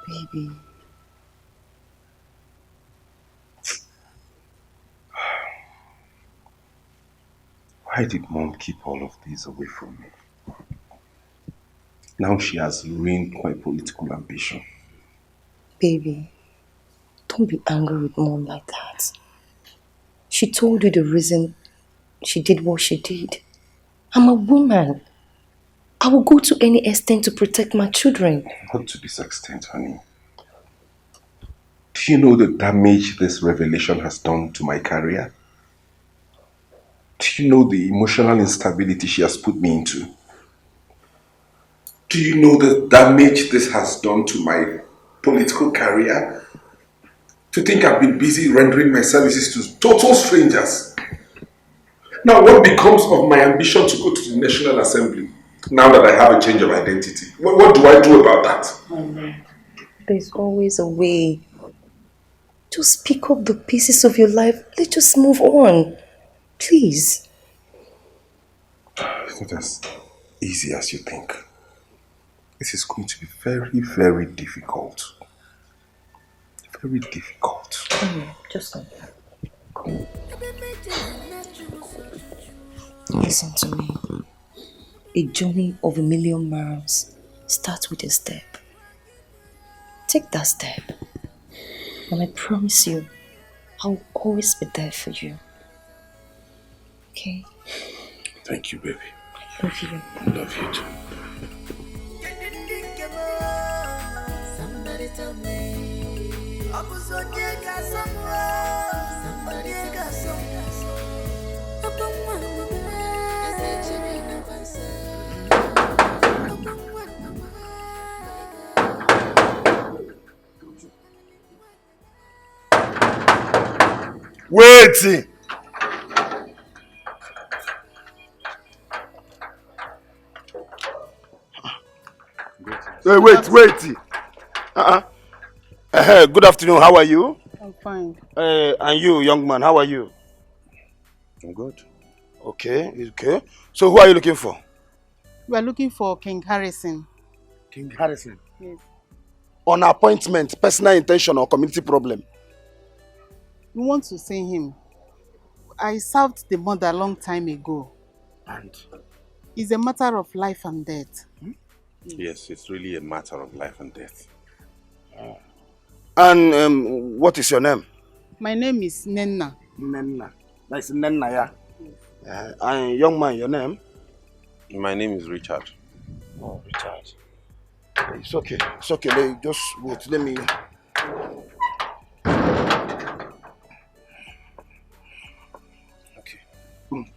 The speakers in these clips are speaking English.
Baby. Why did Mom keep all of this away from me? Now she has ruined my political ambition. Baby, don't be angry with Mom like that. She told you the reason she did what she did. I'm a woman. I will go to any extent to protect my children. Not to this extent, honey. Do you know the damage this revelation has done to my career? Do you know the emotional instability she has put me into? Do you know the damage this has done to my political career? To think I've been busy rendering my services to total strangers. Now what becomes of my ambition to go to the National Assembly now that I have a change of identity? What do I do about that? There's always a way. Just pick up the pieces of your life. Let's just move on. Please. It's not as easy as you think. This is going to be very, very difficult. Very difficult. Just like that. Listen to me. A journey of 1,000,000 miles starts with a step. Take that step. And I promise you, I'll always be there for you. Okay? Thank you, baby. I love you. I love you too. Somebody tell me. Wait! Wait. Good afternoon, how are you? I'm fine. And you, young man, how are you? I'm good. Okay. So who are you looking for? We are looking for King Harrison. King Harrison? Yes. On appointment, personal intention or community problem? We want to see him. I served the mother a long time ago. And? It's a matter of life and death. Yes, it's really a matter of life and death. And what is your name? My name is Nenna. Nenna. That's Nenna, yeah? Yes. And young man, your name? My name is Richard. Oh, Richard. It's okay. Just wait. Let me... Okay.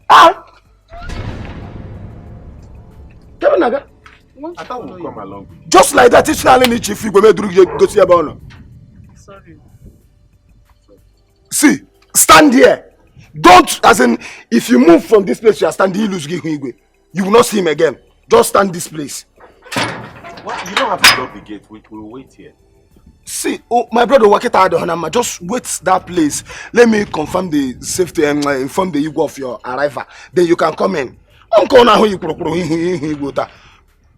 Ah! Kevin Naga. I thought we'd come along. Just like that, it's not any chief. Sorry. See, stand here. Don't, as in, if you move from this place, you are standing, you will not see him again. Just stand this place. What? You don't have to drop the gate. We will wait here. See, my brother, just wait that place. Let me confirm the safety and inform the Igbo of your arrival. Then you can come in.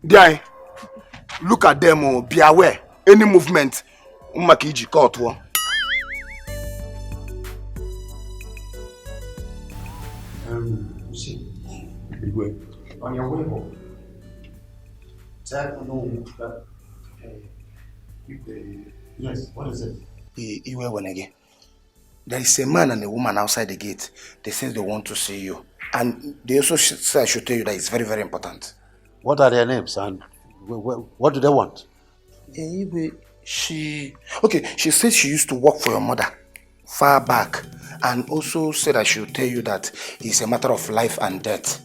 There, look at them. Be aware. Any movement, See, on your way home, tell no that yes, what is it? There is a man and a woman outside the gate. They say they want to see you. And they also say I should tell you that it's very, very important. What are their names and what do they want? She said she used to work for your mother far back, and also said I should tell you that it's a matter of life and death.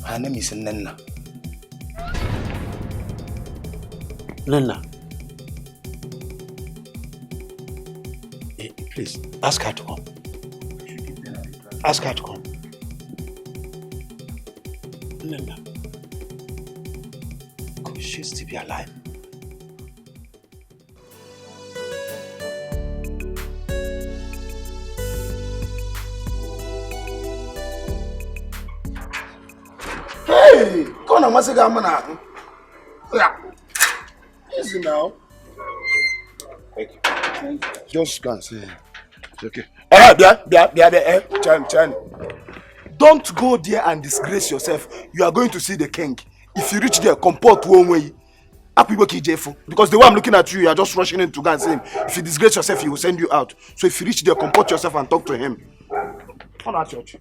Her name is Nenna. Nenna. Please, ask her to come. Ask her to come. Nenna. Could she still be alive? Hey, come on, what's it going on? Yeah. Easy now. Okay. Just go and see him. It's okay. Chan. Don't go there and disgrace yourself. You are going to see the king. If you reach there, comport one way. Because the way I'm looking at you, you are just rushing in to go and see him. If you disgrace yourself, he will send you out. So if you reach there, comport yourself and talk to him. On our church.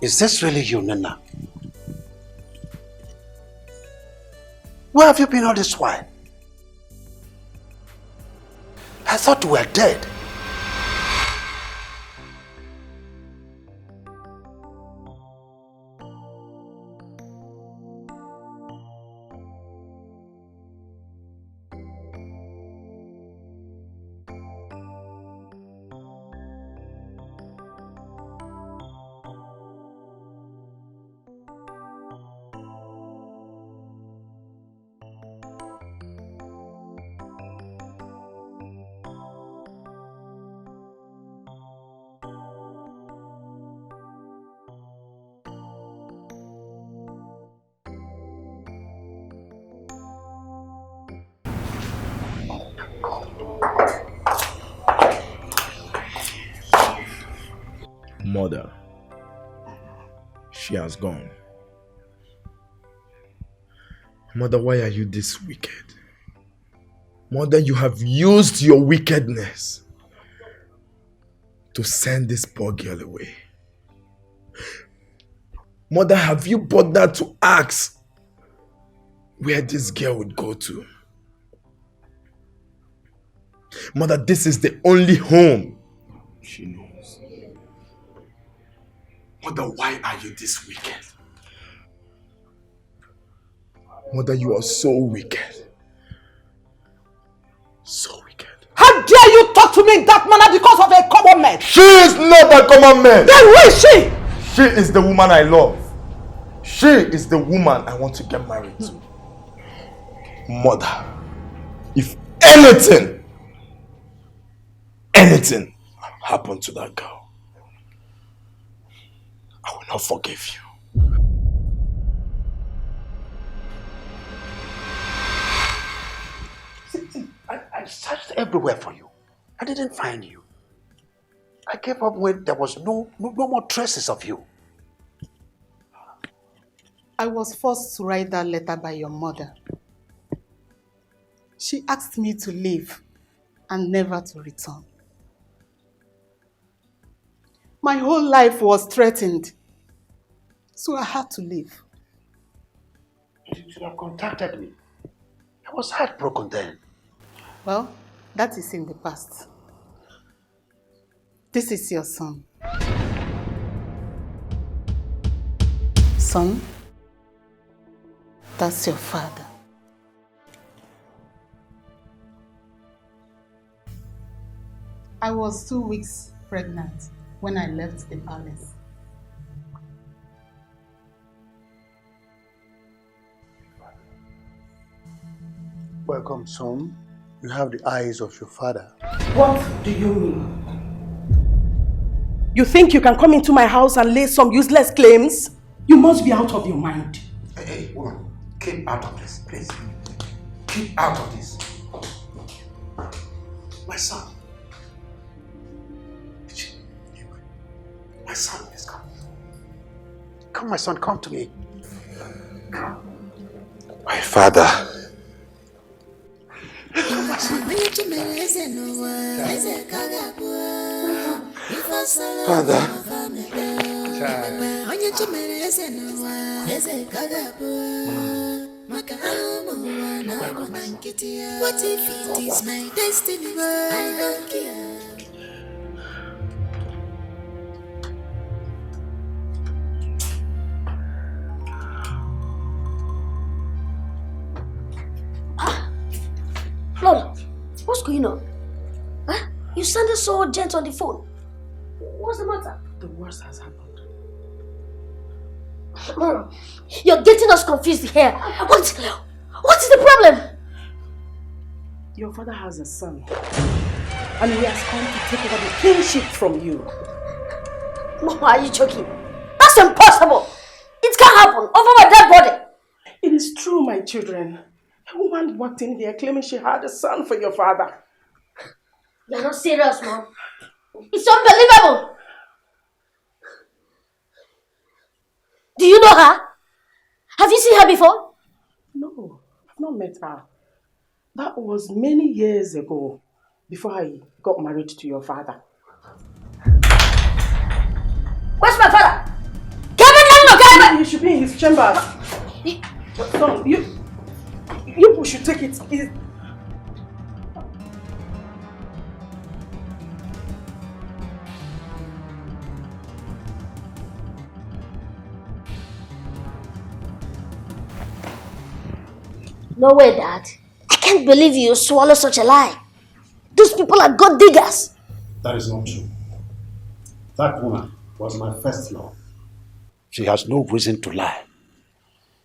Is this really you, Nana? Where have you been all this while? I thought you were dead. Mother, she has gone. Mother, why are you this wicked? Mother, you have used your wickedness to send this poor girl away. Mother, have you bothered to ask where this girl would go to? Mother, this is the only home she knows. Mother, why are you this wicked? Mother, you are so wicked. So wicked. How dare you talk to me in that manner because of a common man? She is not a common man. Then who is she? She is the woman I love. She is the woman I want to get married to. Mother, if anything happened to that girl, I will not forgive you. I searched everywhere for you. I didn't find you. I gave up when there was no more traces of you. I was forced to write that letter by your mother. She asked me to leave and never to return. My whole life was threatened, so I had to leave. You should have contacted me. I was heartbroken then. Well, that is in the past. This is your son. Son, that's your father. I was 2 weeks pregnant when I left the palace. Welcome, son. You have the eyes of your father. What do you mean? You think you can come into my house and lay some useless claims? You must be out of your mind. Hey, woman, keep out of this, please. Keep out of this. My son. My son, please come. Come, my son, come to me. Come. My father. Father. What if it is my destiny? I don't care. Lola, what's going on? Huh? You sounded so gentle on the phone. What's the matter? The worst has happened. You're getting us confused here. What is the problem? Your father has a son. And he has come to take over the kingship from you. Mama, are you joking? That's impossible. It can't happen over my dead body. It is true, my children. A woman walked in here claiming she had a son for your father. You're not serious, Mom. It's unbelievable. Do you know her? Have you seen her before? No, I've not met her. That was many years ago, before I got married to your father. Where's my father? Kevin! He should be in his chambers. Son, you should take it easy. No way, Dad. I can't believe you swallow such a lie. Those people are god diggers. That is not true. That woman was my first love. She has no reason to lie.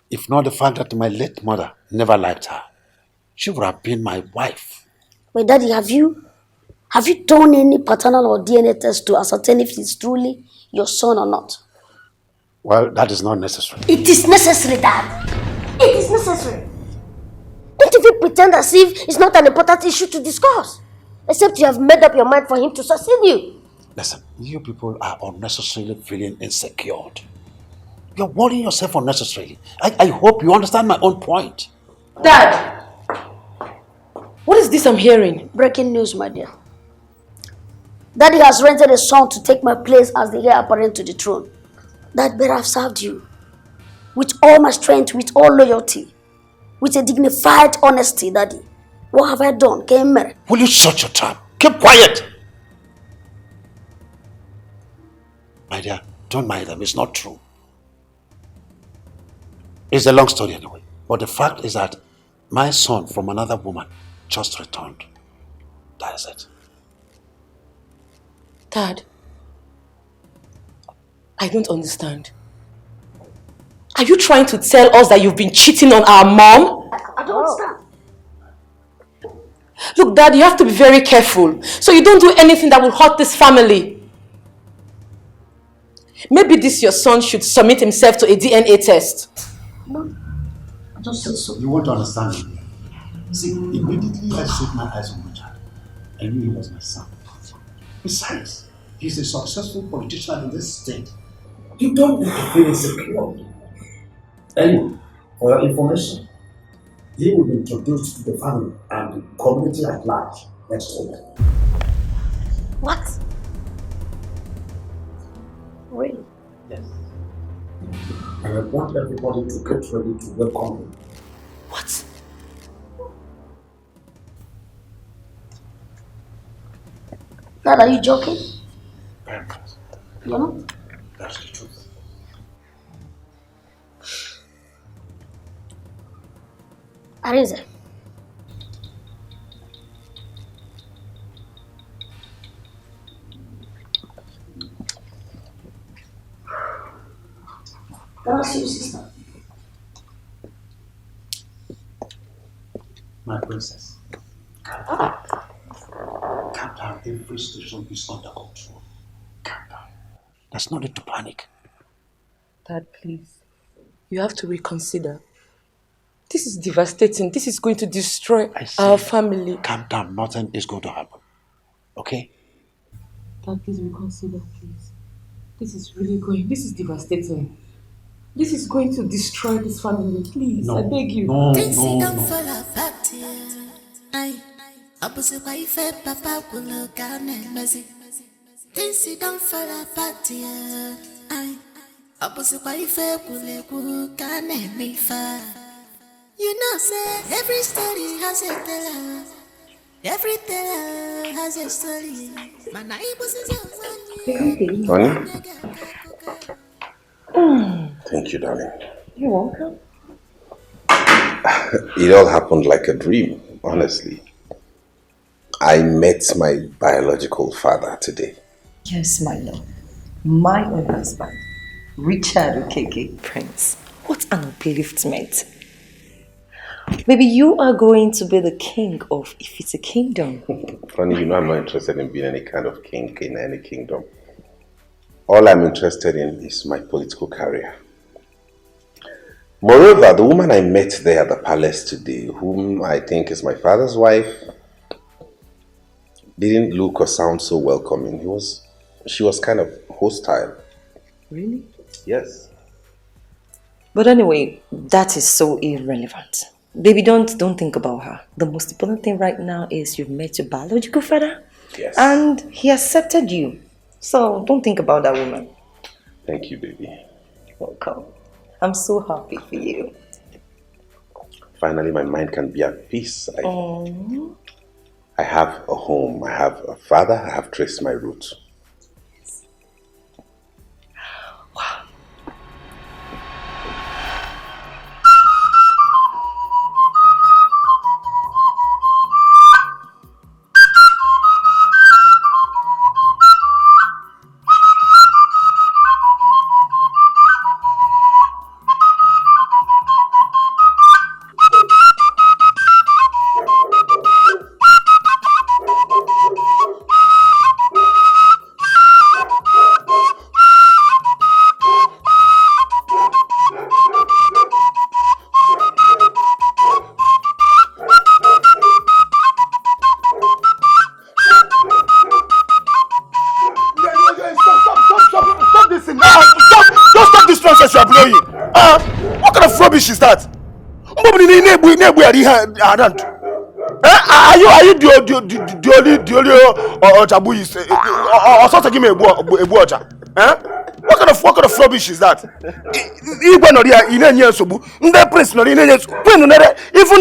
If not the fact that my late mother never liked her, she would have been my wife. Wait, Daddy, have you done any paternal or DNA test to ascertain if he's truly your son or not? Well, that is not necessary. It is necessary, Dad. It is necessary. Don't even pretend as if it's not an important issue to discuss. Except you have made up your mind for him to succeed you. Listen, you people are unnecessarily feeling insecure. You're worrying yourself unnecessarily. I hope you understand my own point. Dad! What is this I'm hearing? Breaking news, my dear. Daddy has rented a son to take my place as the heir apparent to the throne. That better have served you. With all my strength, with all loyalty. With a dignified honesty, Daddy. What have I done? Will you shut your trap? Keep quiet! My dear, don't mind them. It's not true. It's a long story anyway. But the fact is that my son from another woman just returned. That is it. Dad, I don't understand. Are you trying to tell us that you've been cheating on our mom? I don't understand. Look, Dad, you have to be very careful so you don't do anything that will hurt this family. Maybe this your son should submit himself to a DNA test. No, I don't think so. You want to understand me? See, immediately I set my eyes on my child. I knew he was my son. Besides, he's a successful politician in this state. You don't need to feel insecure. Anyway, for your information, he will be introduced to the family and the community at large next week. What? Really? Yes. And I want everybody to get ready to welcome him. What? Dad, are you joking? Very close. You're not? That's the truth. Arinze. Can I see you, sister? My princess, calm down. Calm down. Every situation is under control. Calm down. There's no need to panic. Dad, please. You have to reconsider. This is devastating. This is going to destroy our family. Calm down. Nothing is going to happen. Okay? Dad, please reconsider, please. This is devastating. This is going to destroy this family. Please, I beg you. No. You know, say every story has a teller. Every teller has a story. My neighbors is Honey? Thank you, darling. You're welcome. It all happened like a dream, honestly. I met my biological father today. Yes, my love. My own husband. Richard Okeke, Prince. What an upliftment. Maybe you are going to be the king of Ifite Kingdom. Funny, I'm not interested in being any kind of king in any kingdom. All I'm interested in is my political career. Moreover, the woman I met there at the palace today, whom I think is my father's wife, didn't look or sound so welcoming. She was kind of hostile. Really? Yes. But anyway, that is so irrelevant. Baby, don't think about her. The most important thing right now is you've met your biological father. Yes. And he accepted you. So don't think about that woman. Thank you, baby. Welcome. I'm so happy for you. Finally, my mind can be at peace. I have a home, I have a father, I have traced my roots. Wow. You are blowing. What kind of rubbish is that? Are you the only Ojabu or something? Give me a Oja. What kind of rubbish is that? Even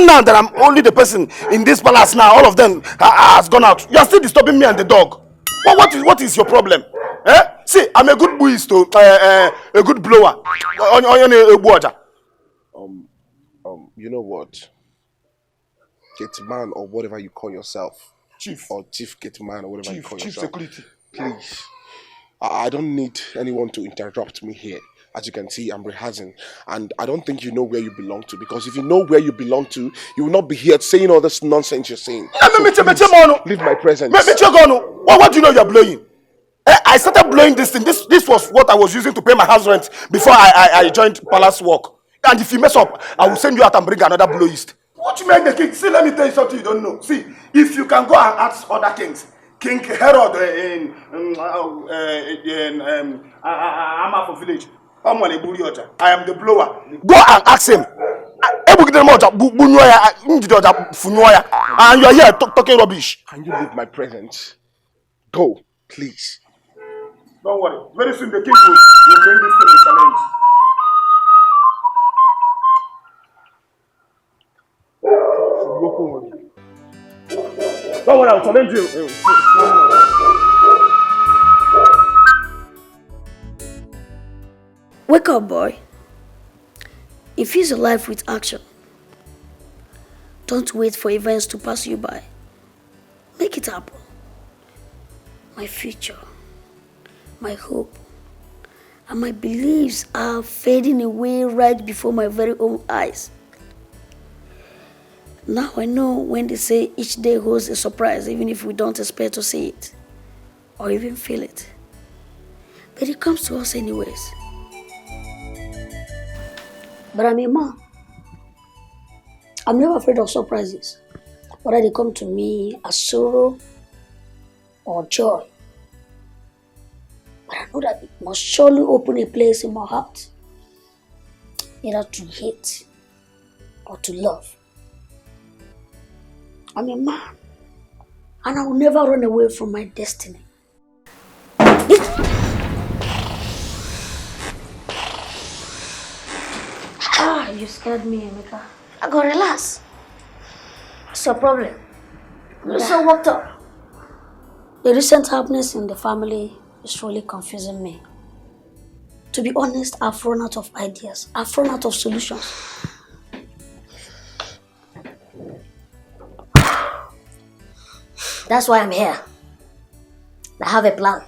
now that I'm only the person in this palace now, all of them has gone out. You are still disturbing me and the dog. What is your problem? See, I'm a good buist, a good blower. You know what? Gateman or whatever you call yourself. Chief. Or chief gateman or whatever you call Chief yourself. security. Please. I don't need anyone to interrupt me here. As you can see, I'm rehearsing. And I don't think you know where you belong to. Because if you know where you belong to, you will not be here saying all this nonsense you're saying. So leave my presence. What do you know you're blowing? I started blowing this thing. This was what I was using to pay my house rent before I joined Palace work. And if you mess up, I will send you out and bring another blowist. What you make the king? See, let me tell you something you don't know. See, if you can go and ask other kings, King Herod in Amafo village, I am the blower. Go and ask him. And you are here talking rubbish. Can you leave my presence? Go, please. Don't worry. Very soon the king will bring this to the challenge. Don't worry, I'll challenge you. Wake up, boy. Infuse your life with action. Don't wait for events to pass you by. Make it happen. My future, my hope, and my beliefs are fading away right before my very own eyes. Now I know when they say each day holds a surprise, even if we don't expect to see it or even feel it. But it comes to us anyways. But I'm a man. I'm never afraid of surprises, whether they come to me as sorrow or joy. But I know that it must surely open a place in my heart, either to hate or to love. I'm a man, and I will never run away from my destiny. You scared me, Emeka. I got relax. What's your problem? You're so worked up. The recent happenings in the family is really confusing me. To be honest, I've run out of ideas. I've run out of solutions. That's why I'm here. I have a plan.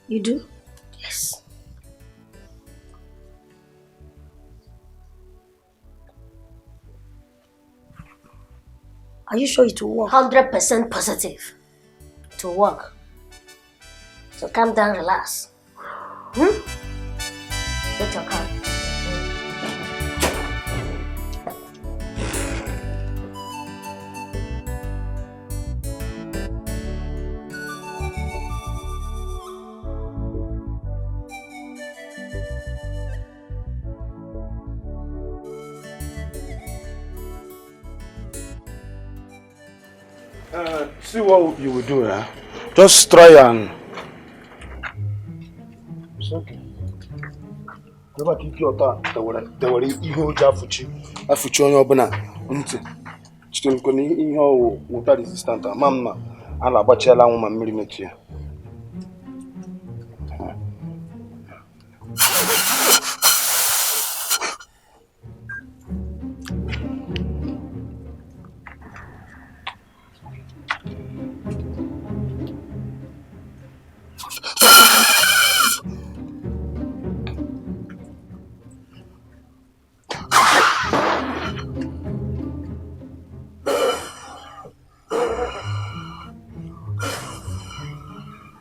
You do? Yes. Are you sure it will work? 100% positive. It will work. So calm down, relax. Get your card. See what you will do, eh? Just try and... It's okay. Never keep your thought. There were ego jafuchi. Afuchi on your banana. Still going in your water resistant. Mamma, and a bachelor woman millimeter.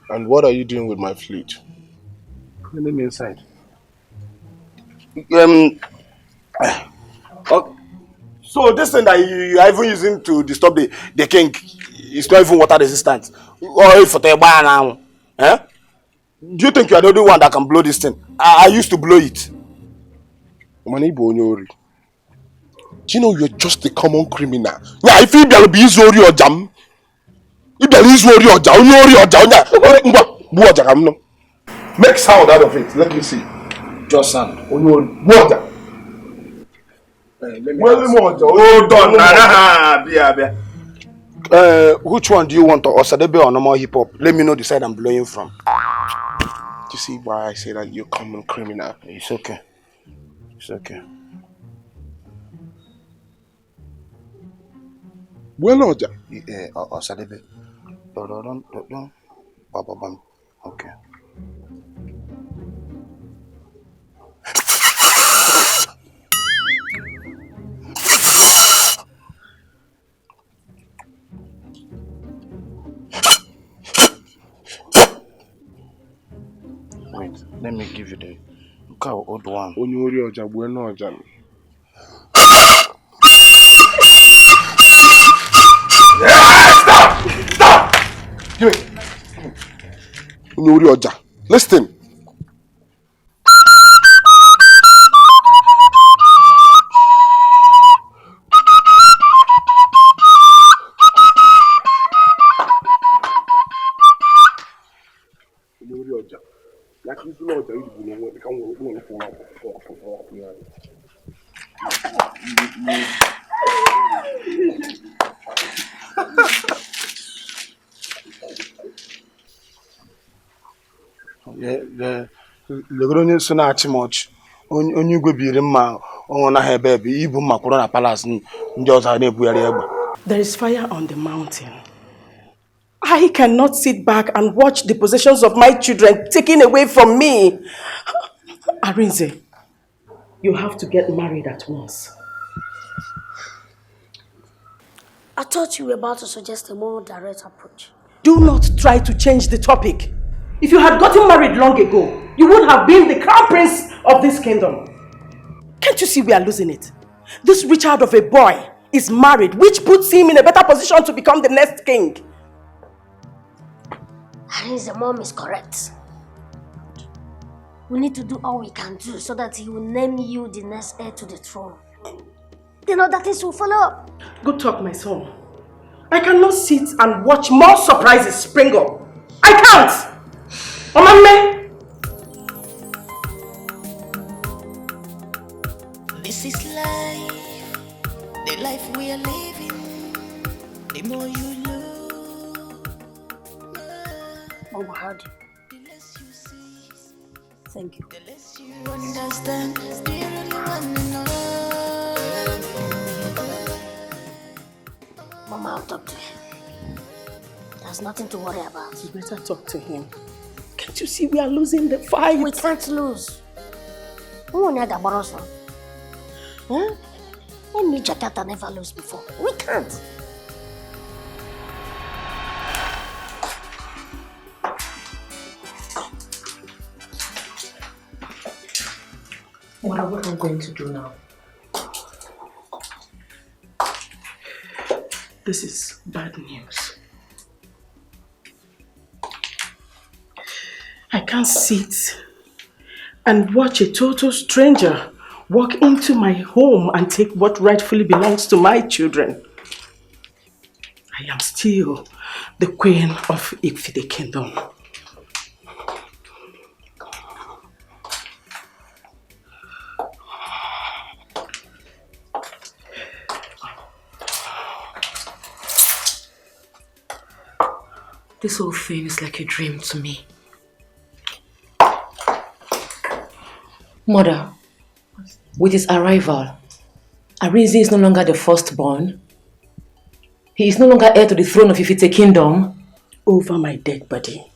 And what are you doing with my flute? Let me inside. So this thing that you are even using to disturb the king is not even water resistant. Or if for the bar now, eh? Do you think you are the only one that can blow this thing? I used to blow it. Do you know you're just a common criminal? Yeah, if you be Zori or Jam, if there is Zori or Jam, make sound out of it. Let me see. Just sound. Water. Hold on. Which one do you want? Osadebe or normal hip hop? Let me know the side I'm blowing from. You see why I say that you're a common criminal? It's okay. It's okay. Well, Oja. Osadebe. Okay. Wait, let me give you the old one. Stop! Give me. Listen. Legoronye so na achi much. Onye igwe biri mma onwo na hebe ebe ibu mma kwuru na palace ndị ọzọ na-ebugharị egbe. There is fire on the mountain. I cannot sit back and watch the possessions of my children taken away from me. Arinze, you have to get married at once. I thought you were about to suggest a more direct approach. Do not try to change the topic. If you had gotten married long ago, you would have been the crown prince of this kingdom. Can't you see we are losing it? This Richard of a boy is married, which puts him in a better position to become the next king. His mom is correct. We need to do all we can do so that he will name you the next heir to the throne. Then other things will follow. Good talk, my son. I cannot sit and watch more surprises spring up. I can't! Omame! This is life, the life we are living. The more you look, Mama, how do you? the less you see. Thank you. The less you understand. Do you really want to know? Mama, I'll talk to him. There's nothing to worry about. You better talk to him. Can't you see we are losing the fight? We can't lose. Who need a borrow? Huh? Any Jakarta never lose before. We can't. What are we going to do now? This is bad news. I can't sit and watch a total stranger walk into my home and take what rightfully belongs to my children. I am still the queen of the kingdom. This whole thing is like a dream to me. Mother, with his arrival, Arinze is no longer the firstborn. He is no longer heir to the throne of Ifite Kingdom. Over my dead body.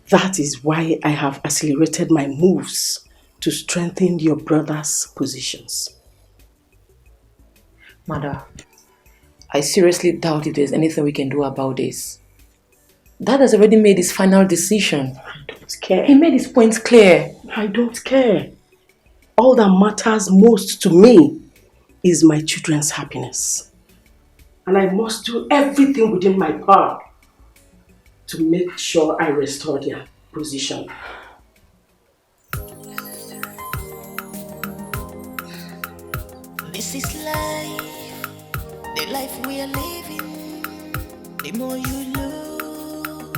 That is why I have accelerated my moves to strengthen your brother's positions. Mother, I seriously doubt if there's anything we can do about this. Dad has already made his final decision. I don't care. He made his points clear. I don't care. All that matters most to me is my children's happiness. And I must do everything within my power to make sure I restore their position. This is life, the life we are living. The more you look,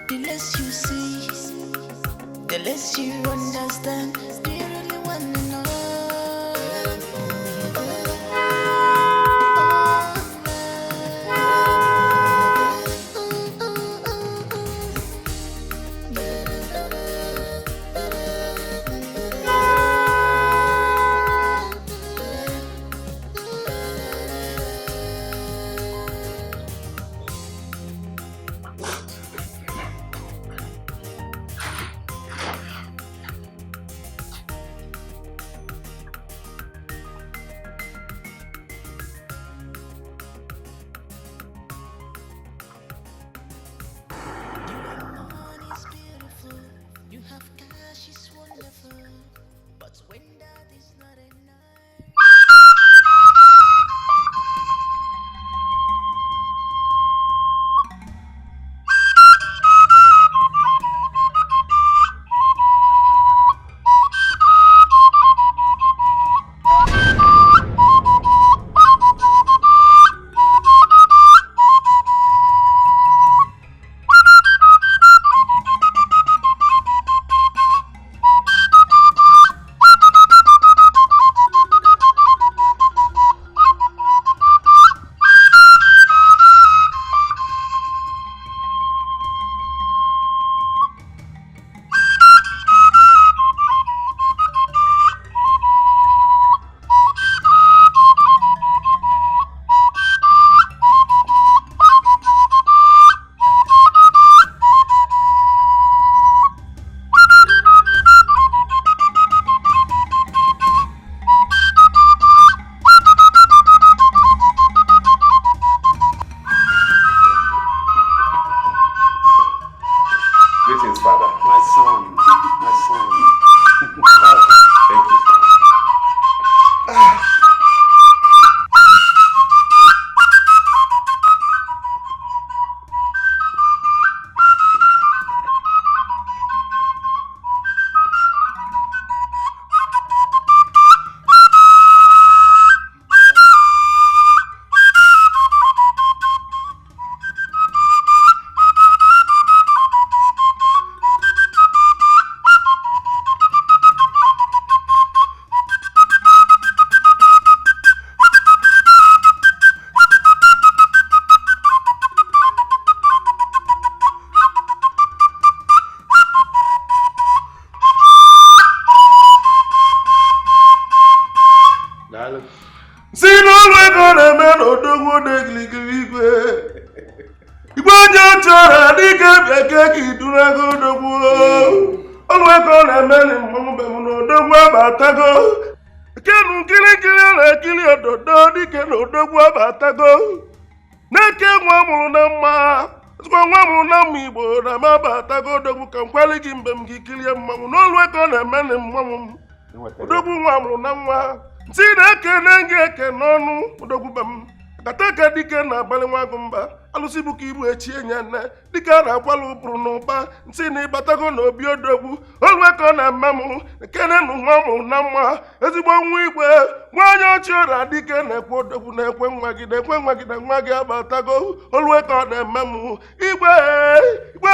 the less you see, the less you understand. Do you really want to know? Ezigbo nwa mụrụ na mma Igbo na mabatago odogwu ka nkwali gị mgbe m gị kirie mmanwụ n'olu eke ọ na-eme mmanwụ m. Odogwu nwa mụrụ na nwa. Ntị na-ekene gị eke n'ọnụ odogwu be m. Akataka Dikeh na-abalị nwa agụ mba. Alụsị bụ ka ibu echi enye nne. Dikeh a na-akwala ụbụrụ n'ụba. Ntị na ịbatago n'obi odogwu. Olu eke ọ na-eme m. Ekene nụ nwa mụrụ na mma. Ezigbo nwa igwe. Nwa onye ochie ọra Dikeh na-ekwe odogwu na-ekwe nwa gị na nwa gị abatago. Olu eke ọ na-eme m. Igwe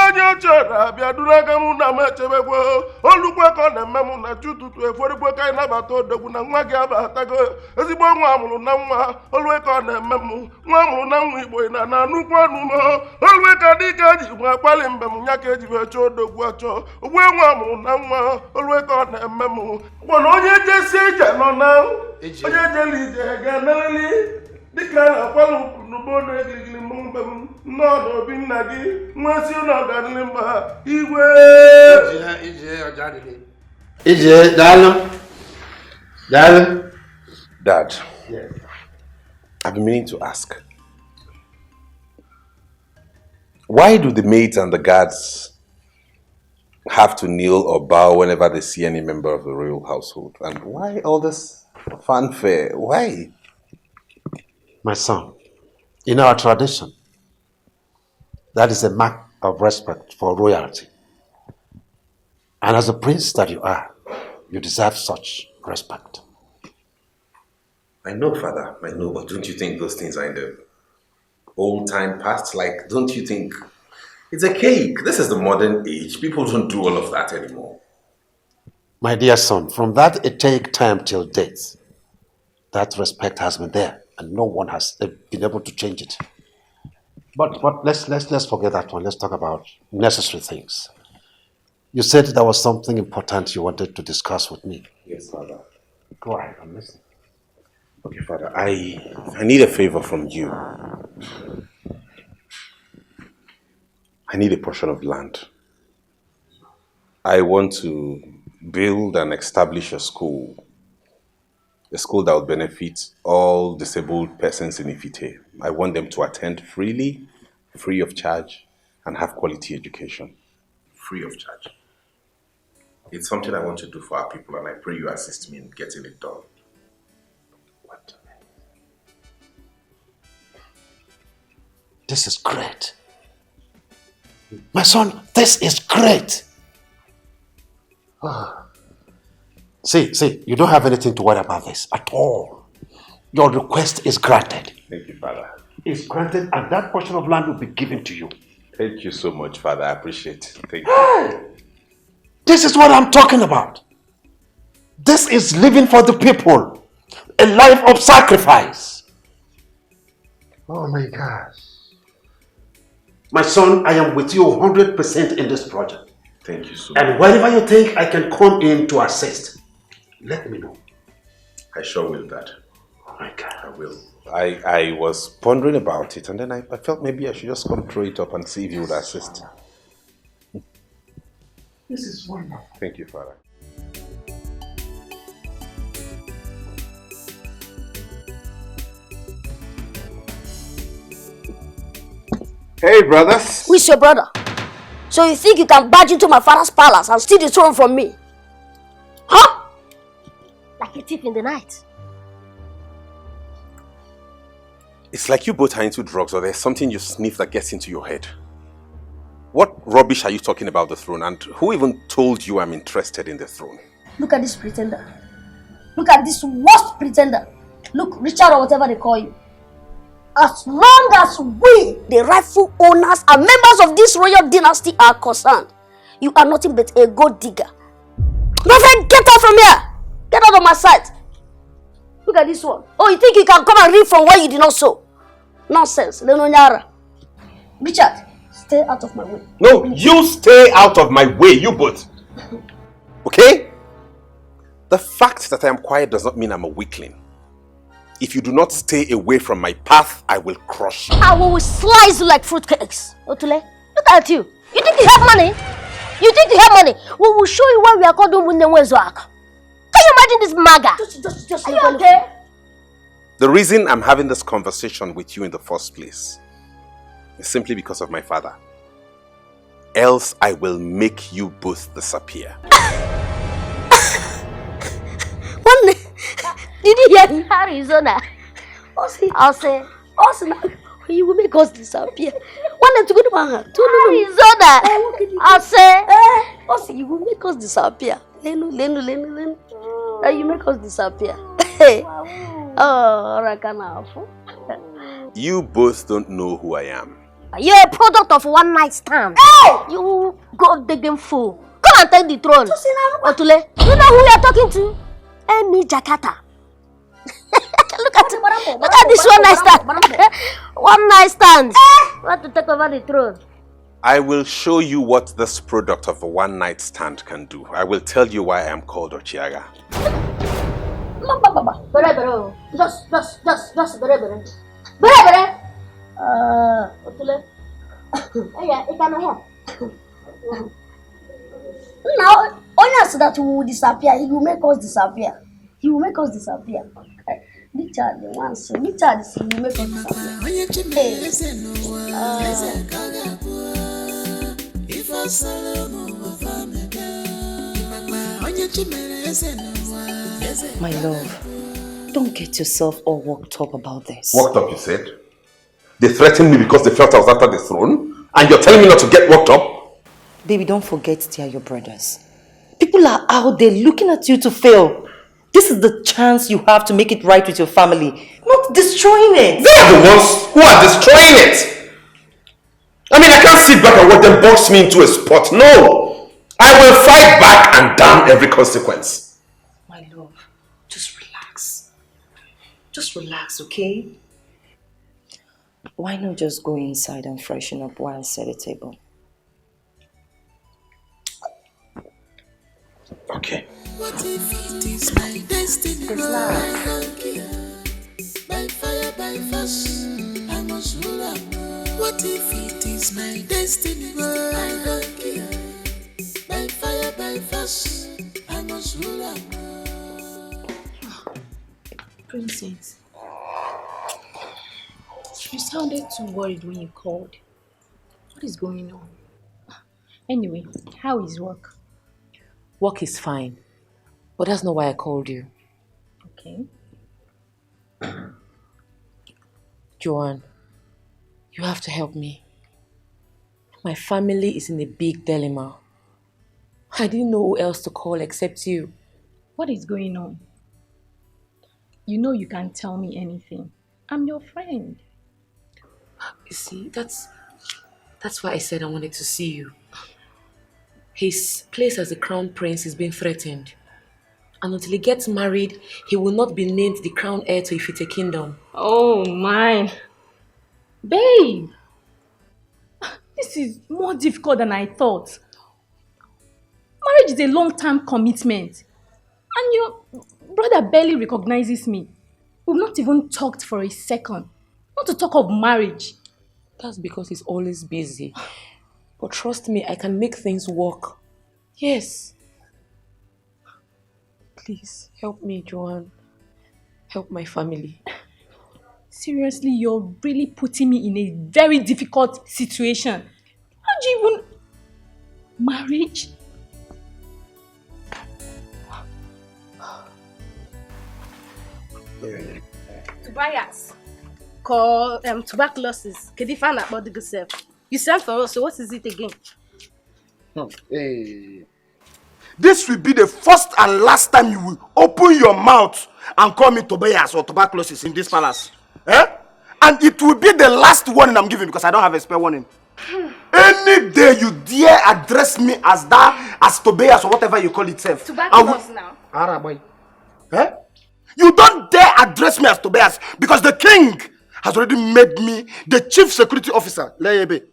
onye ochie ọra bịa duru aga m na m echebekwa. Olukwe ka ọ na-eme m na chu tutu eforigbo ka anyị nabata odogwu na nwa gị abatago. Ezigbo nwa mụrụ na nwa. Olu eke ọ na-eme m. Nwa mụrụ na nwa Igbo na nnukwu ọnụ m. Olu eke Dikeh ji nwa akpali mgbe m nya ka eji wee chọọ odogwu achọ. Ogbu nwa mụrụ na nwa. Olu eke ọ na-eme m. Gbọna onye jesie ije nọ na onye jeli ije ga-emelili. Dikeh na-akwala ụkwụ n'ugbo na-egirigiri mụ mgbe m nnọọ n'obi nna gị nwa si ụlọ ọganili mba Igwe. Ije, darling. Dad, I've been meaning to ask. Why do the maids and the guards have to kneel or bow whenever they see any member of the royal household? And why all this fanfare? Why? My son, in our tradition, that is a mark of respect for royalty. And as a prince that you are, you deserve such respect. I know, Father, I know, but don't you think those things are in the old time past? Like, don't you think it's a cake? This is the modern age. People don't do all of that anymore. My dear son, from that archaic time till date, that respect has been there, and no one has been able to change it. But let's forget that one. Let's talk about necessary things. You said there was something important you wanted to discuss with me. Yes, Father. Go ahead, I'm listening. Okay, Father, I need a favor from you. I need a portion of land. I want to build and establish a school that will benefit all disabled persons in Ifite. I want them to attend freely, free of charge, and have quality education. Free of charge. It's something I want to do for our people, and I pray you assist me in getting it done. What? This is great. My son, this is great. See, you don't have anything to worry about this at all. Your request is granted. Thank you, Father. It's granted, and that portion of land will be given to you. Thank you so much, Father. I appreciate it. Thank you. This is what I'm talking about. This is living for the people. A life of sacrifice. Oh my gosh. My son, I am with you 100% in this project. Thank you so much. And wherever you think I can come in to assist, let me know. I sure will, Dad. Oh my God. I will. I was pondering about it, and then I felt maybe I should just come throw it up and see if you would assist. This is wonderful. Thank you, Father. Hey, brothers. Who is your brother? So you think you can barge into my father's palace and steal the throne from me? Huh? Like a thief in the night. It's like you both are into drugs, or there's something you sniff that gets into your head. What rubbish are you talking about the throne, and who even told you I'm interested in the throne? Look at this pretender. Look at this worst pretender. Look, Richard or whatever they call you. As long as we, the rightful owners and members of this royal dynasty are concerned, you are nothing but a gold digger. My friend, get out from here! Get out of my sight! Look at this one. Oh, you think you can come and reap from where you did not sow? Nonsense. Richard, stay out of my way. No, you stay out of my way, you both. Okay? The fact that I am quiet does not mean I'm a weakling. If you do not stay away from my path, I will crush you. I will slice you like fruitcakes. Otule, look at you. You think you have money? You think you have money? We will show you where we are called Umunenwezoak. Can you imagine this maga? Just are you okay? The reason I'm having this conversation with you in the first place simply because of my father. Else I will make you both disappear. Did you hear Arizona? I'll say, you will make us disappear. One to go to Arizona. I'll say, you will make us disappear. Lenu. You make us disappear. You both don't know who I am. You're a product of one night stand. Hey! You go digging fool. Come and take the throne. Otule, you know who you're talking to? Emi Jakarta. Look at this one night stand. One night stand. Want to take over the throne? I will show you what this product of a one-night stand can do. I will tell you why I am called Ochiaga. Just bere. Otule. Yeah, it cannot help. Now, only so that we will disappear. He will make us disappear. He will make us disappear. Richard, the one so Richard, he will make us disappear. My love, don't get yourself all worked up about this. Worked up, you said? They threatened me because they felt I was after the throne? And you're telling me not to get worked up? Baby, don't forget they are your brothers. People are out there looking at you to fail. This is the chance you have to make it right with your family, not destroying it. They are the ones who are destroying it. I mean, I can't sit back and watch them box me into a spot. No! I will fight back and damn every consequence. My love, just relax. Just relax, okay? Why not just go inside and freshen up while I set the table? Okay. What if it is my destiny? By fire, by force, I must rule on. What if it is my destiny? I don't care. By fire, by force, I must rule on. Princess, you sounded too worried when you called. What is going on? Anyway, how is work? Work is fine, but that's not why I called you. Okay. Joanne, you have to help me. My family is in a big dilemma. I didn't know who else to call except you. What is going on? You know you can't tell me anything. I'm your friend. You see, that's why I said I wanted to see you. His place as the crown prince is being threatened. And until he gets married, he will not be named the crown heir to Ifite kingdom. Oh my. Babe! This is more difficult than I thought. Marriage is a long-term commitment. And your brother barely recognizes me. We've not even talked for a second. Not to talk of marriage. That's because he's always busy. But trust me, I can make things work. Yes. Please, help me, Joanne. Help my family. Seriously, you're really putting me in a very difficult situation. How do you even... Marriage? Tobias, call tuberculosis. Kedifana about the good self. You sent for us, so what is it again? Hey. This will be the first and last time you will open your mouth and call me Tobias or tuberculosis in this palace. Eh? And it will be the last warning I'm giving because I don't have a spare warning. Any day you dare address me as that, as Tobias or whatever you call itself. Tuberculosis now. Araboy. Eh? You don't dare address me as Tobias because the king has already made me the chief security officer. Leyebe.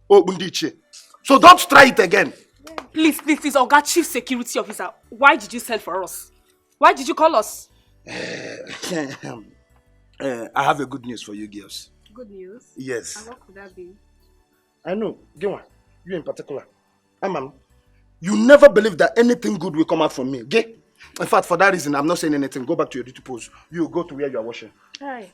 Oh, Bundiche. So don't try it again. Please, Oga Chief Security Officer, why did you send for us? Why did you call us? I have a good news for you girls. Good news? Yes. And what could that be? I know. Gwa, you in particular. Amam, you never believe that anything good will come out from me. Okay? In fact, for that reason, I'm not saying anything. Go back to your duty post. You go to where you are washing. Alright.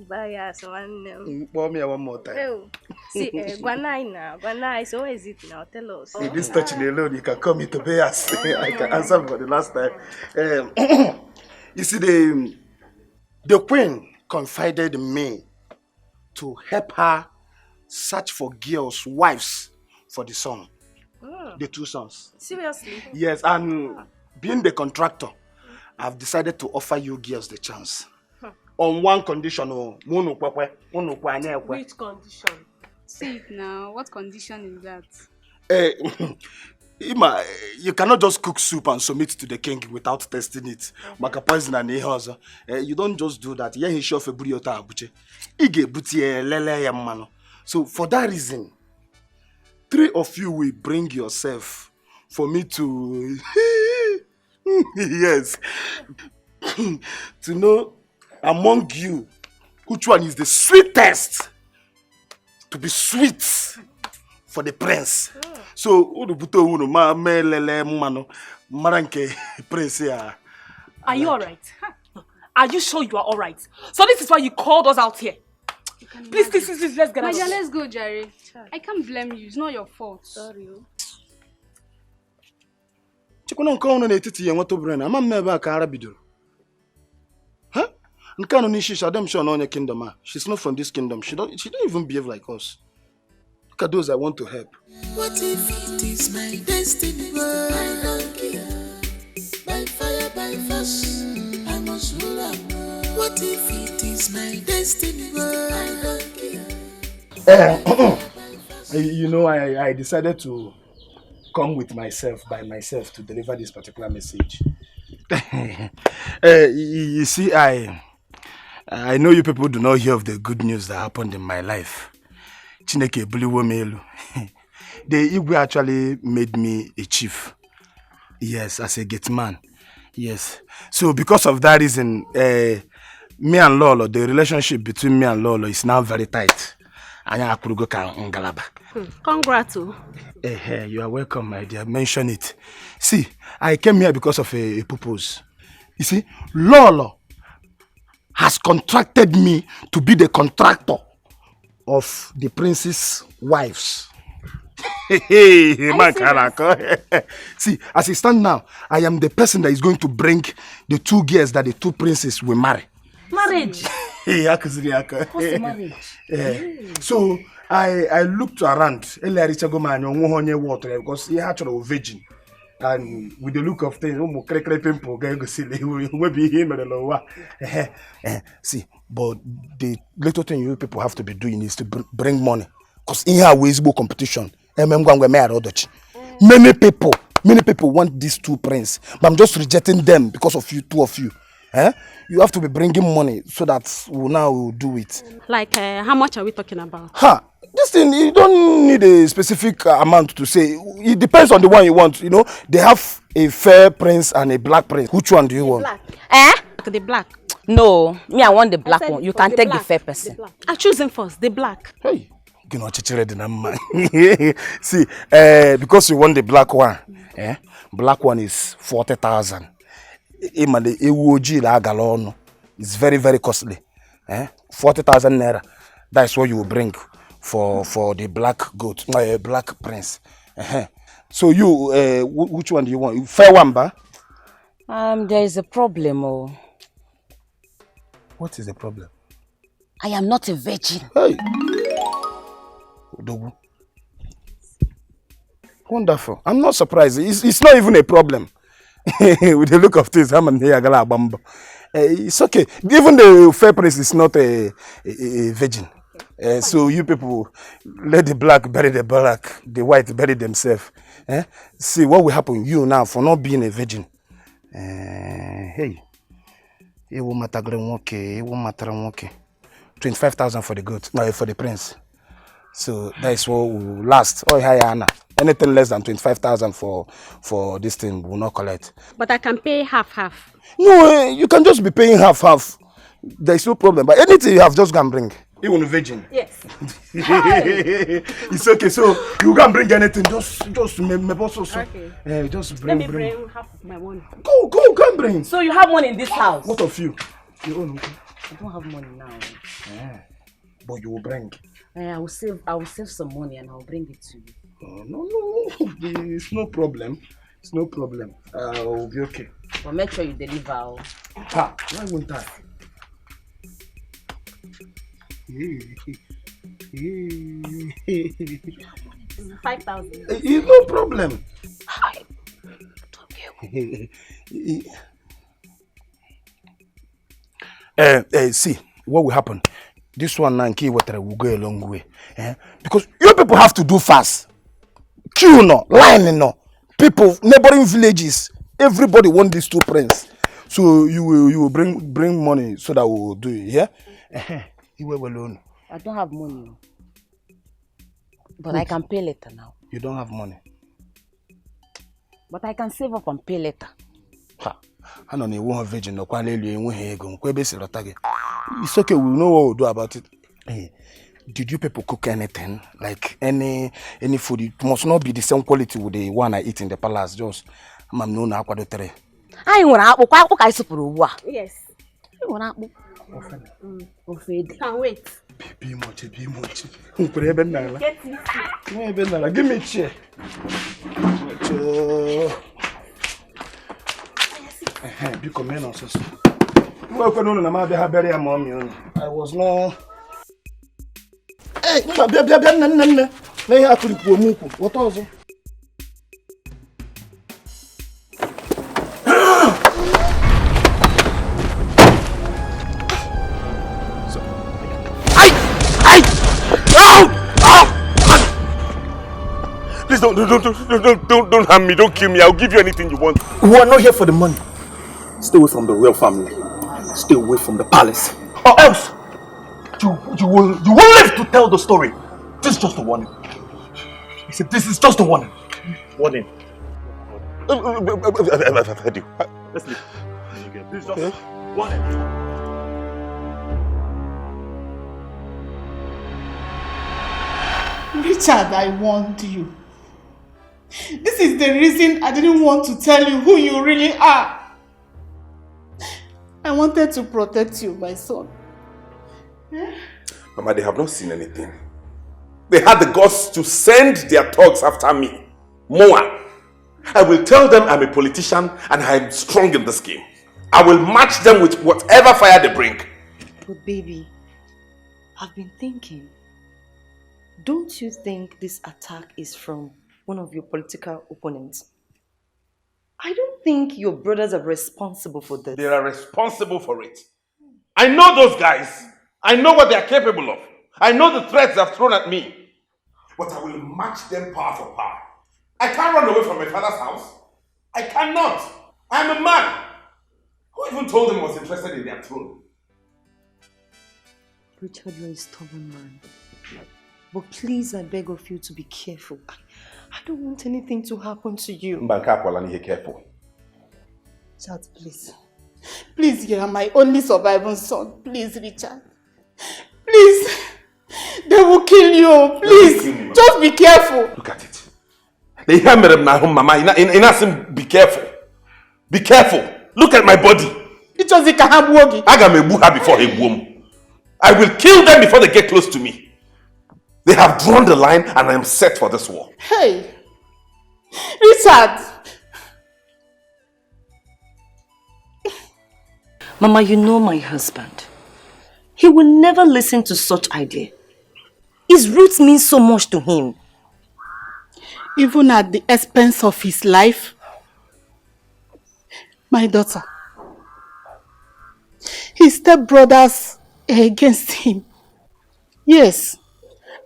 Bias one. Pour me one more time. Oh, see, Guanai now. Guanai, so where is it now? Tell us. This touching alone, you can come into Bias. I can answer for the last time. You see, the queen confided in me to help her search for girls, wives for the son. The 2 sons. Seriously? Yes, and being the contractor, I've decided to offer you girls the chance. On one condition, which condition? See it now. What condition is that? Ima, you cannot just cook soup and submit to the king without testing it. Maka poison and you don't just do that. Yeah, he sure for buriota abuche. Ige butie lele yamano. So for that reason, 3 of you will bring yourself for me to yes to know among you which one is the sweetest to be sweet for the prince. So prince. Are you alright? Are you sure you are alright? So this is why you called us out here. Please, let's get out. Nadia, let's go, Jerry. I can't blame you. It's not your fault. Sorry. Huh? She's not from this kingdom. She don't even behave like us. Look at those I want to help. What if it is my destiny? I don't care. By fire, by force, I must rule on. What if it is my destiny? I don't care. You know, I decided to come with myself, by myself, to deliver this particular message. You see, I know you people do not hear of the good news that happened in my life. Chineke Buliwo Melu. The Igwe actually made me a chief. Yes, as a gate man. Yes. So because of that reason, me and Lolo, the relationship between me and Lolo is now very tight. Congrats. You are welcome, my dear. Mention it. See, I came here because of a purpose. You see, Lolo has contracted me to be the contractor of the prince's wives. See, as it stands now, I am the person that is going to bring the 2 girls that the 2 princes will marry. Marriage? What's the marriage? So I looked around because he had a virgin. And with the look of things, see, but the little thing you people have to be doing is to bring money. Because in here we go competition. Many people want these 2 princes, but I'm just rejecting them because of you, 2 of you. You have to be bringing money so that we'll do it. Like, how much are we talking about? This thing, you don't need a specific amount to say. It depends on the one you want. You know, they have a fair prince and a black prince. Which one do you want? Black. The black. No, me, I want the black one. You can take the fair person. I choose him first, the black. Hey, see, because you want the black one, black one is 40,000. It's very, very costly. 40,000 naira. That's what you will bring for the black goat, black prince. So you, which one do you want? Fair one, ba? There is a problem. Oh. What is the problem? I am not a virgin. Hey. Wonderful. I'm not surprised. It's not even a problem. With the look of things, it's okay. Even the fair prince is not a virgin. So you people, let the black bury the black, the white bury themselves. See what will happen you now for not being a virgin. Hey, it won't matter. 25,000 for the goat, no, for the prince. So that is what will last. Oh, Anna. Anything less than 25,000 for this thing will not collect. But I can pay half. No, you can just be paying half. There is no problem. But anything you have, just go and bring. Even a virgin. Yes. It's okay. So you can bring anything. Just okay. Just bring. Let me bring half of my money. Go and bring. So you have money in this house? What of you? Your own. I don't have money now. But you will bring. I will save some money and I'll bring it to you. Oh, no. It's no problem. It's no problem. I'll be okay. But make sure you deliver. Ha! Why won't I? 5,000. No problem. See, what will happen? This one Nanki water will go a long way. Because you people have to do fast. Queue no, line no. People, neighboring villages, everybody want these two prints. So you will bring money so that we will do it, yeah? You will alone. I don't have money. But I can pay later now. You don't have money. But I can save up and pay later. I don't know one virgin no it's okay, we know what we'll do about it. Hey, did you people cook anything? Like any food? It must not be the same quality with the one I eat in the palace. Just I'm no na akwadotere. I want to apple I super. Yes. I want apple. Can't wait. Be much. Give me a chair. Because men also. I was no. Hey, what was it? Please don't harm me, don't kill me. I'll give you anything you want. We are not here for the money. Stay away from the royal family. Stay away from the palace. Or else you will live to tell the story. This is just a warning. I said this is just a warning. Warning. I've heard you. Let's leave. This is just a warning. Richard, I warned you. This is the reason I didn't want to tell you who you really are. I wanted to protect you, my son. Mama, they have not seen anything. They had the guts to send their thugs after me. Moa. I will tell them I'm a politician and I'm strong in this game. I will match them with whatever fire they bring. But baby, I've been thinking. Don't you think this attack is from one of your political opponents? I don't think your brothers are responsible for this. They are responsible for it. I know those guys. I know what they are capable of. I know the threats they have thrown at me. But I will match them power for power. I can't run away from my father's house. I cannot. I am a man. Who even told them I was interested in their throne? Richard, you're a stubborn man. But please, I beg of you to be careful. I don't want anything to happen to you. Mbanka, careful. Richard, please. Please, you are my only surviving son. Please, Richard. Please. They will kill you. Please. Kill me, just be careful. Look at it. They hear me, Mama. In be careful. Be careful. Look at my body. I got me buha before a womb. I will kill them before they get close to me. They have drawn the line and I am set for this war. Hey, Richard. Mama, you know my husband. He will never listen to such idea. His roots mean so much to him. Even at the expense of his life. My daughter. His stepbrothers are against him. Yes.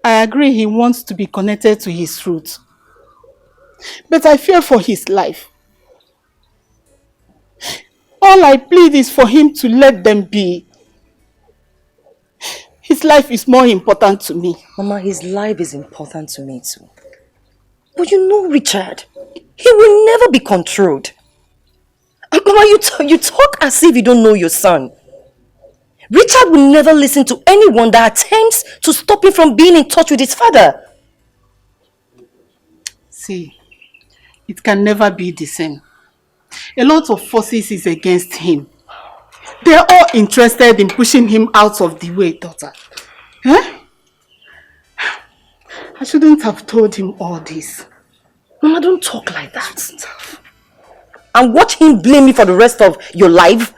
I agree he wants to be connected to his roots. But I fear for his life. All I plead is for him to let them be. His life is more important to me. Mama, his life is important to me too. But you know, Richard, he will never be controlled. Mama, you talk as if you don't know your son. Richard will never listen to anyone that attempts to stop him from being in touch with his father. See, it can never be the same. A lot of forces is against him. They're all interested in pushing him out of the way, daughter. Huh? I shouldn't have told him all this. Mama, don't talk like that. And watch him blame me for the rest of your life.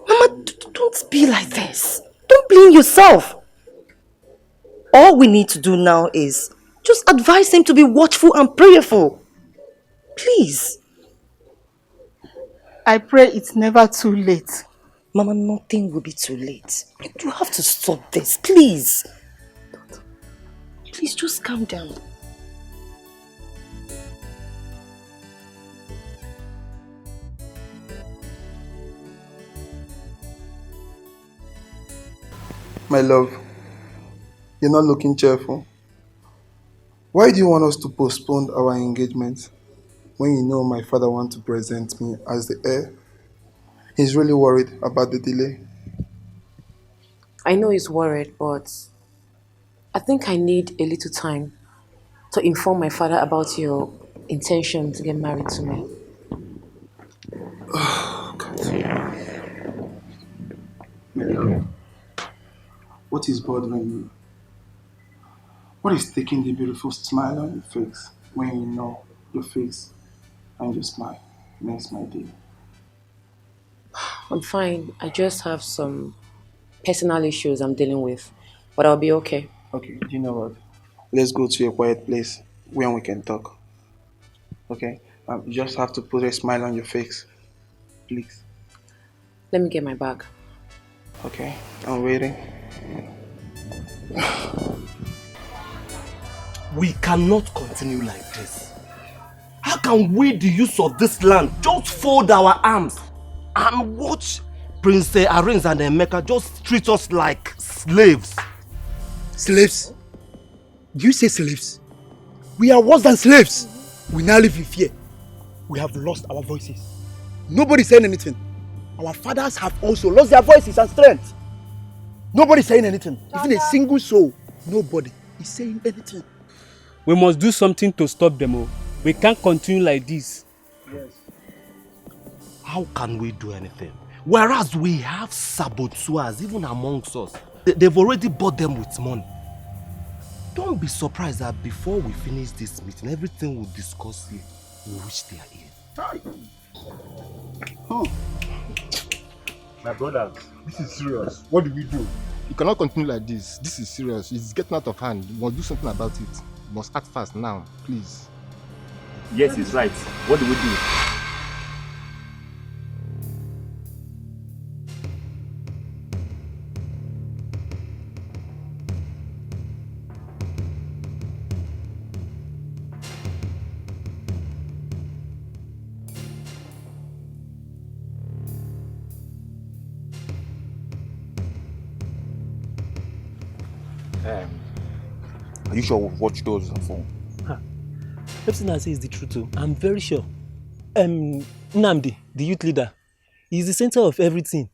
Mama, don't be like this. Don't blame yourself. All we need to do now is just advise him to be watchful and prayerful. Please. I pray it's never too late. Mama, nothing will be too late. You have to stop this, please. Please, just calm down. My love, you're not looking cheerful. Why do you want us to postpone our engagement when you know my father wants to present me as the heir? He's really worried about the delay. I know he's worried, but I think I need a little time to inform my father about your intention to get married to me. Oh, God. My love, what is bothering you? What is taking the beautiful smile on your face when you know your face and your smile makes my day? I'm fine. I just have some personal issues I'm dealing with, but I'll be okay. Okay, do you know what? Let's go to a quiet place where we can talk. Okay? You just have to put a smile on your face. Please. Let me get my bag. Okay, I'm waiting. We cannot continue like this. How can we, the youth of this land, just fold our arms and watch Prince Arins and Emeka just treat us like slaves? Slaves? Do you say slaves? We are worse than slaves. We now live in fear. We have lost our voices. Nobody saying anything. Our fathers have also lost their voices and strength. Nobody saying anything. Even a single soul. Nobody is saying anything. We must do something to stop them all. We can't continue like this. Yes. How can we do anything? Whereas we have saboteurs even amongst us. They've already bought them with money. Don't be surprised that before we finish this meeting, everything we'll discuss here will reach their ear. Oh. My brothers, this is serious. What do we do? You cannot continue like this. This is serious. It's getting out of hand. You must do something about it. You must act fast now, please. Yes, he's right. What do we do? Are you sure we've watched those on phone? Everything I say is the truth too. I'm very sure. Nnamdi, the youth leader, is the center of everything.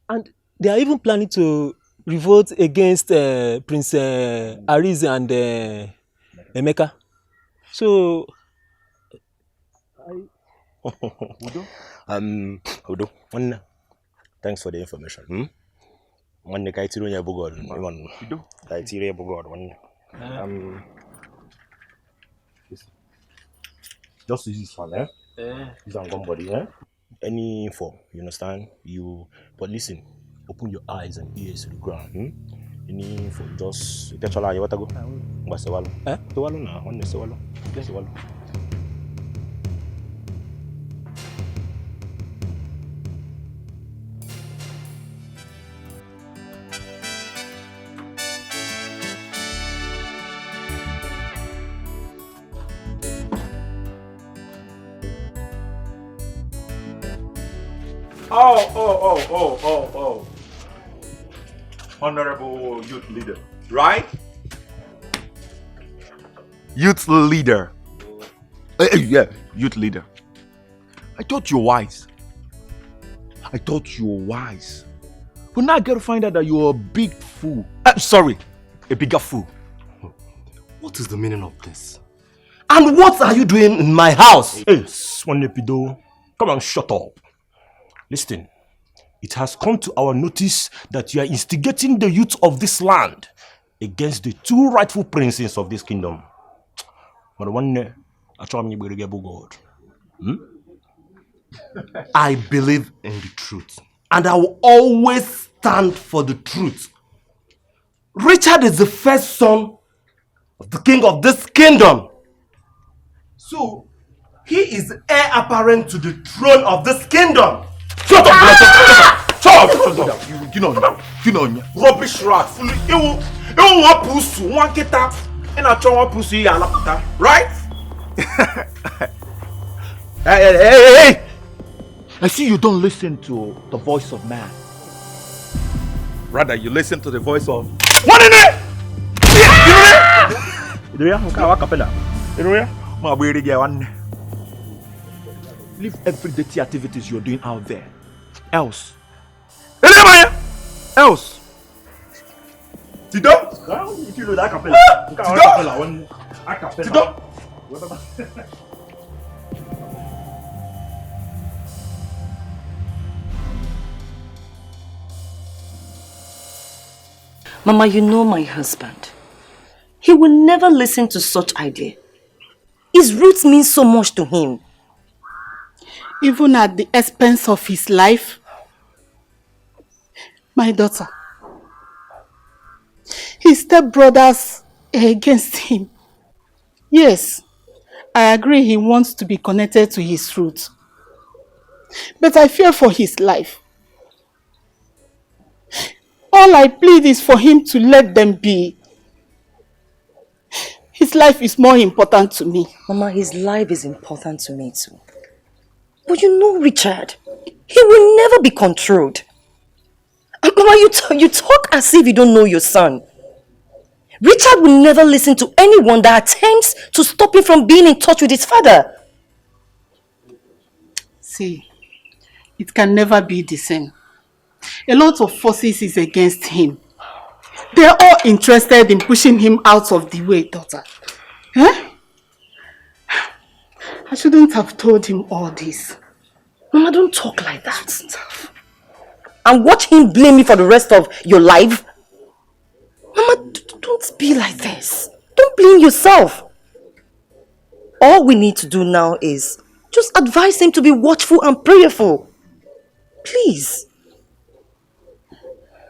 And they are even planning to revolt against Prince Aris and Emeka. So, Udo, thanks for the information. Just use this one, Use on somebody, Any info, you understand? But listen, open your eyes and ears to the ground, Any info, just catch all you want to go. Oh. Honorable youth leader, right? Youth leader. Yeah, youth leader. I thought you were wise. But now I get to find out that you're a big fool. Sorry, a bigger fool. What is the meaning of this? And what are you doing in my house? Hey, Swanepido, come on, shut up. Listen, it has come to our notice that you are instigating the youth of this land against the two rightful princes of this kingdom. But one day, God. I believe in the truth, and I will always stand for the truth. Richard is the first son of the king of this kingdom. So, he is heir apparent to the throne of this kingdom. Shut up! Shut up! You know, rubbish rat. You want pussy, one kita, and I try one pussy, right? Hey! I see you don't listen to the voice of man. Rather, you listen to the voice of... What in it? Leave every dirty activities you're doing out there. Else. Else. Tido? Mama, you know my husband. He will never listen to such idea. His roots mean so much to him. Even at the expense of his life. My daughter. His stepbrothers are against him. Yes, I agree he wants to be connected to his roots. But I fear for his life. All I plead is for him to let them be. His life is more important to me. Mama, his life is important to me too. But you know Richard, he will never be controlled. Mama, you talk as if you don't know your son. Richard will never listen to anyone that attempts to stop him from being in touch with his father. See, it can never be the same. A lot of forces is against him. They are all interested in pushing him out of the way, daughter. Huh? I shouldn't have told him all this. Mama, don't talk like that. And watch him blame me for the rest of your life. Mama, don't be like this. Don't blame yourself. All we need to do now is just advise him to be watchful and prayerful. Please.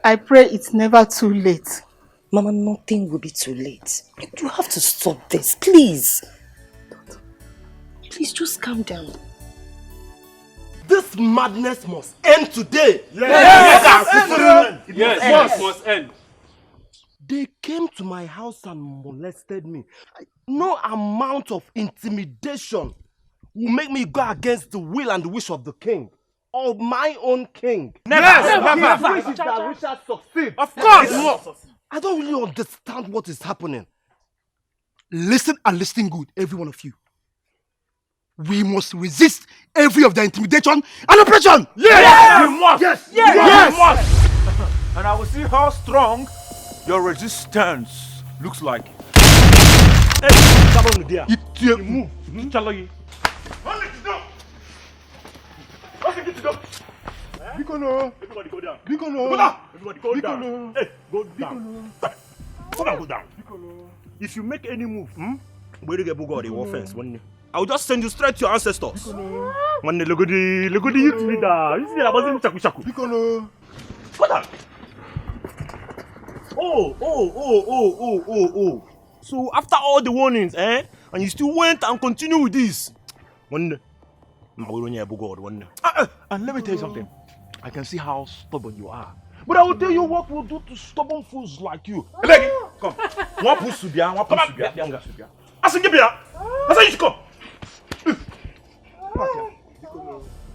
I pray it's never too late. Mama, nothing will be too late. You have to stop this, please. Please, just calm down. This madness must end today. Yes, it must end. They came to my house and molested me. No amount of intimidation will make me go against the will and the wish of the king. Of my own king. Never. His wish is that Richard succeed. Of course. I don't really understand what is happening. Listen and listen good, every one of you. We must resist every of the intimidation and oppression. Yes! We must. Yes! We must. And I will see how strong your resistance looks like. Hey, come on, dear. You move. Everybody go down. Go down. Everybody go down. Hey, go down. Go down. If you make any move, offense. I'll just send you straight to your ancestors. Look at the youth leader. You see that wasn't chaku. Go down. Oh. So after all the warnings, and you still went and continue with this. And let me tell you something. I can see how stubborn you are. But I will tell you what we'll do to stubborn fools like you. Come. One push to be one push to be. I said, give me that. I said, you should come.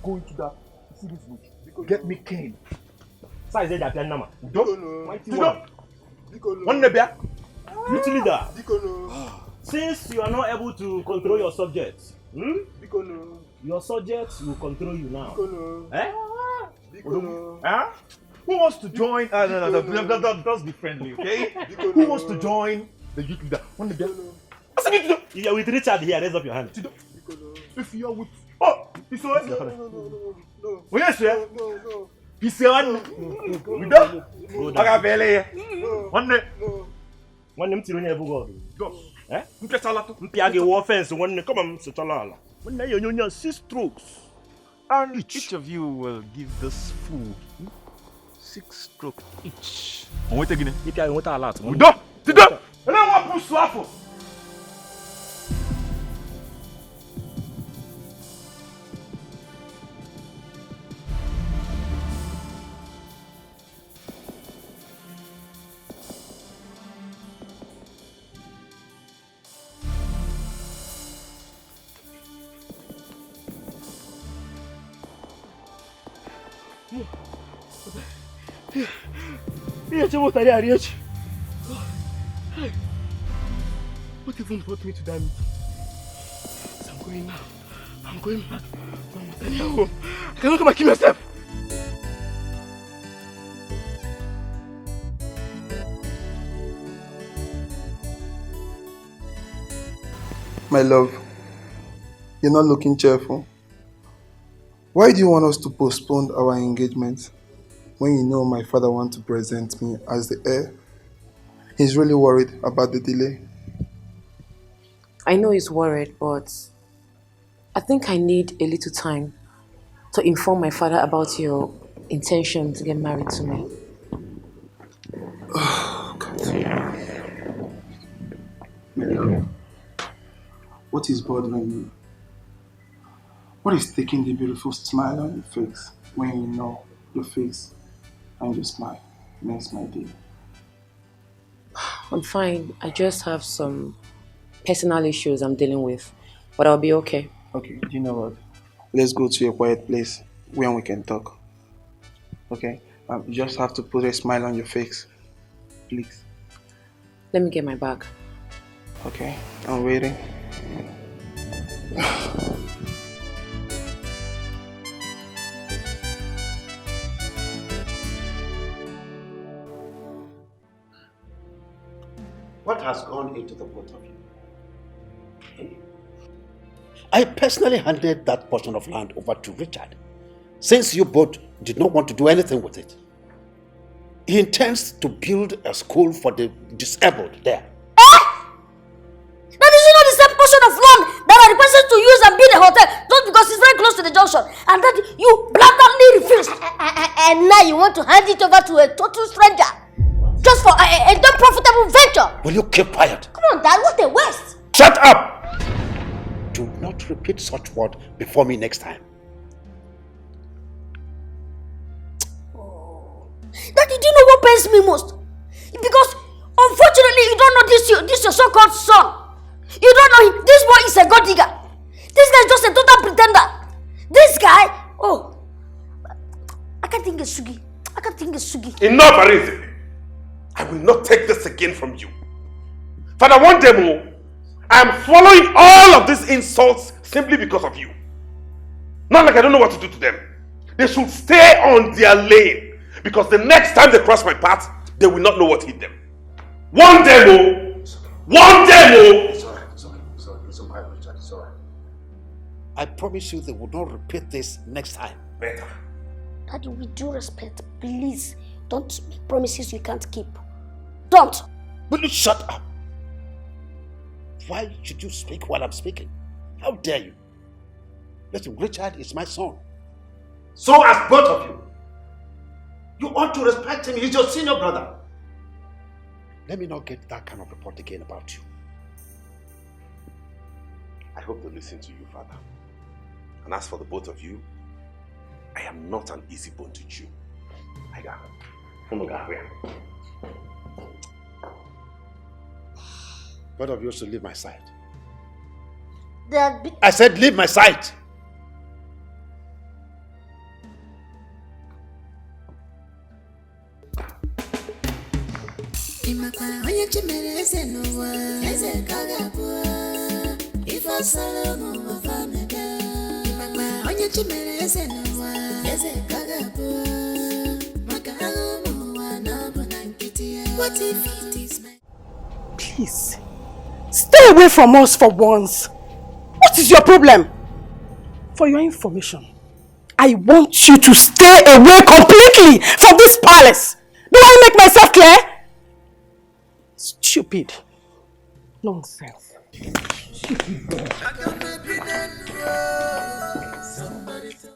Go into that. See this week. Get me cane. Size that piano number. Mighty one. One nebia. Youth leader. Since you are not able to control your subjects, your subjects will control you now. Who wants to join? No, let's be friendly, okay? Who wants to join the youth leader? One nebia. If you are with Richard here, raise up your hand. If you are with... Oh! No. Oh, yes, sir. He's on. We don't. Okay, Bele. One name till you go. Eh? Mpiage war fence one come on, Sachalala. When you 6 strokes. And each of you will give this fool 6 strokes each. On wait again. If I want a lot. We don't. And I want to swap. What even brought me to that meeting? So I'm going now. I'm going back from Mutania home. I cannot come and kill myself. My love, you're not looking cheerful. Why do you want us to postpone our engagement when you know my father wants to present me as the heir? He's really worried about the delay. I know he's worried, but I think I need a little time to inform my father about your intention to get married to me. Oh, God. My love, what is bothering you? What is taking the beautiful smile on your face when you know your face and your smile makes my day? I'm fine. I just have some personal issues I'm dealing with, but I'll be okay. Okay, do you know what? Let's go to a quiet place where we can talk. Okay? You just have to put a smile on your face. Please. Let me get my bag. Okay, I'm waiting. What has gone into the both of you? I personally handed that portion of land over to Richard, since you both did not want to do anything with it. He intends to build a school for the disabled there. That is not the same portion of land that I requested to use and build a hotel just because it's very close to the junction, and that you blatantly refused. And now you want to hand it over to a total stranger just for a non-profitable venture. Will you keep quiet? Come on, Dad, what a waste. Shut up! Do not repeat such word before me next time. Daddy, do you know what pains me most? Because unfortunately you don't know this your so-called son. You don't know him. This boy is a god digger. This guy is just a total pretender. This guy, oh, I can't think of Sugi. I can't think of Sugi. Enough, Arinze. I will not take this again from you. Father, one day more, I am following all of these insults simply because of you. Not like I don't know what to do to them. They should stay on their lane, because the next time they cross my path, they will not know what hit them. One day more, one day more. It's alright, Richard, it's alright. I promise you they will not repeat this next time. Better. Daddy, with due respect, please don't make promises you can't keep. Don't! Will you shut up? Why should you speak while I'm speaking? How dare you? Listen, Richard is my son. So as both of you. You ought to respect him. He's your senior brother. Let me not get that kind of report again about you. I hope they listen to you, Father. And as for the both of you, I am not an easy bone to chew. I got Both of you should leave my side. Dad, I said leave my side. What if it is my... Please, stay away from us for once. What is your problem? For your information, I want you to stay away completely from this palace. Do I make myself clear? Stupid. Nonsense.